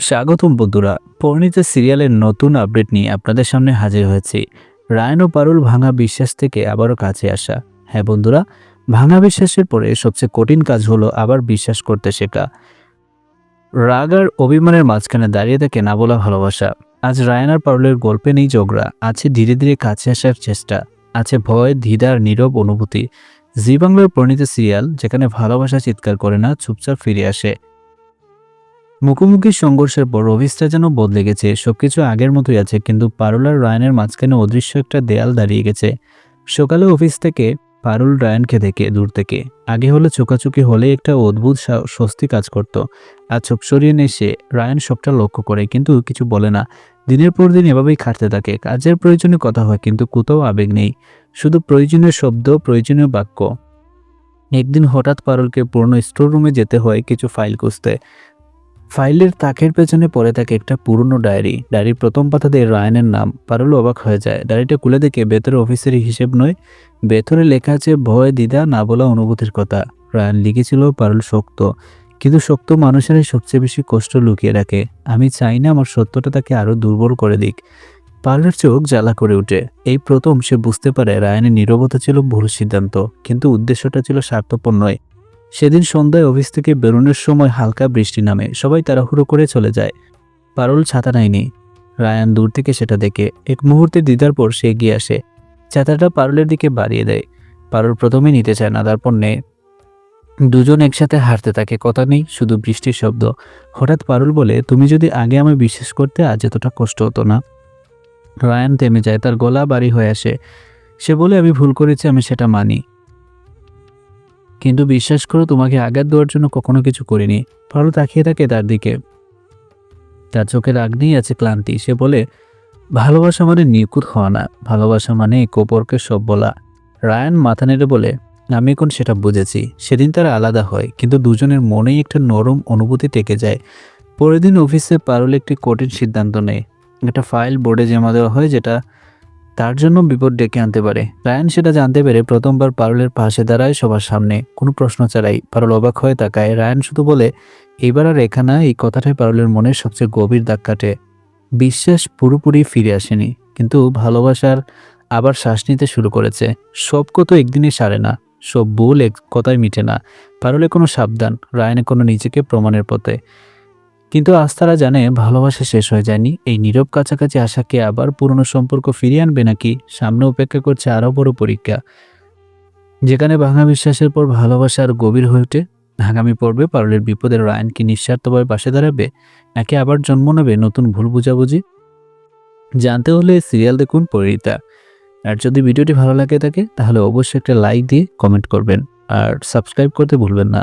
স্বাগতম বন্ধুরা, পরিণীতা সিরিয়ালের নতুন আপডেট নিয়ে আপনাদের সামনে হাজির হয়েছি। রায়ন ও পারুল ভাঙা বিশ্বাস থেকে আবারও কাছে আসা। হ্যাঁ বন্ধুরা, ভাঙা বিশ্বাসের পরে সবচেয়ে কঠিন কাজ হলো আবার বিশ্বাস করতে শেখা। রাগ আর অভিমানের মাঝখানে দাঁড়িয়ে থাকে না বলা ভালোবাসা। আজ রায়ন আর পারুলের গল্পে নেই ঝগড়া, আছে ধীরে ধীরে কাছে আসার চেষ্টা, আছে ভয়, দ্বিধা আর নীরব অনুভূতি। জি বাংলার পরিণীতা সিরিয়াল, যেখানে ভালোবাসা চিৎকার করে না, চুপচাপ ফিরে আসে। মুখোমুখি সংঘর্ষের পর অভিষ্ঠা যেন বদলে গেছে, সবকিছু আগের মতোই আছে, কিন্তু পারুল আর রায়ানের মাঝখানে অদৃশ্য একটা দেয়াল দাঁড়িয়ে গেছে। সকালে অফিস থেকে পারুল রায়ানকে দেখে দূর থেকে। আগে হলে চোকাচুকি হলে একটা অদ্ভুত স্বস্তি কাজ করত। আর চোখ সরিয়ে এসে রায়ান সবটা লক্ষ্য করে, কিন্তু কিছু বলে না। দিনের পর দিন এভাবেই খাটতে থাকে। কাজের প্রয়োজনে কথা হয়, কিন্তু কোথাও আবেগ নেই, শুধু প্রয়োজনীয় শব্দ, প্রয়োজনীয় বাক্য। একদিন হঠাৎ পারুলকে পুরনো স্টোর রুমে যেতে হয় কিছু ফাইল খুঁজতে। ফাইলের তাকের পেছনে পড়ে থাকে একটা পুরনো ডায়েরির প্রথম পাতাতে রায়ানের নাম। পারুল অবাক হয়ে যায়। ডায়েরিটা খুলে দেখে ভেতরে অফিসের হিসেব নয়, ভেতরে লেখা আছে ভয়, দ্বিধা, না বলা অনুভূতির কথা। রায়ান লিখেছিল, পারুল শক্ত, কিন্তু শক্ত মানুষেরাই সবচেয়ে বেশি কষ্ট লুকিয়ে রাখে। আমি চাই না আমার সত্যটা তাকে আরো দুর্বল করে দিক। পারুলের চোখ জ্বালা করে ওঠে। এই প্রথম সে বুঝতে পারে রায়ানের নীরবতা ছিল ভুল সিদ্ধান্ত, কিন্তু উদ্দেশ্যটা ছিল স্বার্থপর নয়। সেদিন সন্ধ্যায় অফিস থেকে বেরোনোর সময় হালকা বৃষ্টি নামে, সবাই তাড়াহুড়ো করে চলে যায়। পারুল ছাতা নেয়নি। রায়ান দূর থেকে সেটা দেখে এক মুহূর্তে দ্বিধার পর সে এগিয়ে আসে, ছাতাটা পারুলের দিকে বাড়িয়ে দেয়। পারুল প্রথমে নিতে চায় না, তারপর নেয়। দুজন একসাথে হাঁটতে থাকে, কথা নেই, শুধু বৃষ্টির শব্দ। হঠাৎ পারুল বলে, তুমি যদি আগে আমায় বিশ্বাস করতে, আজ এতটা কষ্ট হতো না। রায়ান থেমে যায়, তার গলা ভারী হয়ে আসে। সে বলে, আমি ভুল করেছি, আমি সেটা মানি, কিন্তু বিশ্বাস করো, তোমাকে আঘাত দেওয়ার জন্য কখনো কিছু করিনি। পারুল তাকিয়ে থাকে তার দিকে, তার চোখে রাগ নেই, আছে ক্লান্তি। সে বলে, ভালোবাসা মানে নিখুঁত হওয়া না, ভালোবাসা মানে অপরকে সব বলা। রায়ান মাথা নেড়ে বলে, আমি এখন সেটা বুঝেছি। সেদিন তারা আলাদা হয়, কিন্তু দুজনের মনেই একটা নরম অনুভূতি থেকে যায়। পরের দিন অফিসে পারুল একটি কঠিন সিদ্ধান্ত নেয়। একটা ফাইল বোর্ডে জমা দেওয়া হয়, যেটা তার জন্য বিপদ ডেকে আনতে পারে। রায়ান সেটা জানতে পেরে প্রথমবার পারুলের পাশে দাঁড়ায় সবার সামনে, কোনো প্রশ্ন ছাড়াই। পারুল অবাক হয়ে তাকায়। রায়ান শুধু বলে, এবার আর এখানে। এই কথাটাই পারুলের মনে সবচেয়ে গভীর দাগ কাটে। বিশ্বাস পুরোপুরি ফিরে আসেনি, কিন্তু ভালোবাসার আবার শ্বাস নিতে শুরু করেছে। সব কত একদিনে সারে না, সব ভুল এক কথায় মিটে না। পারুলে কোনো সাবধান, রায়ানে কোনো নিজেকে প্রমাণের পথে। কিন্তু আজ তারা জানে ভালোবাসা শেষ হয়ে যায়নি। এই নীরব কাছাকাছি আশাকে আবার পুরনো সম্পর্ক ফিরিয়ে আনবে, নাকি সামনে অপেক্ষা করছে আরও বড় পরীক্ষা, যেখানে ভাঙা বিশ্বাসের পর ভালোবাসা আর গভীর হয়ে ওঠে। আগামী পর্বে পারুলের বিপদের রায়ান কি নিঃস্বার্থভাবে পাশে দাঁড়াবে, নাকি আবার জন্ম নেবে নতুন ভুল বুঝাবুঝি? জানতে হলে সিরিয়াল দেখুন পরিণীতা। আর যদি ভিডিওটি ভালো লাগে থাকে, তাহলে অবশ্যই একটা লাইক দিয়ে কমেন্ট করবেন, আর সাবস্ক্রাইব করতে ভুলবেন না।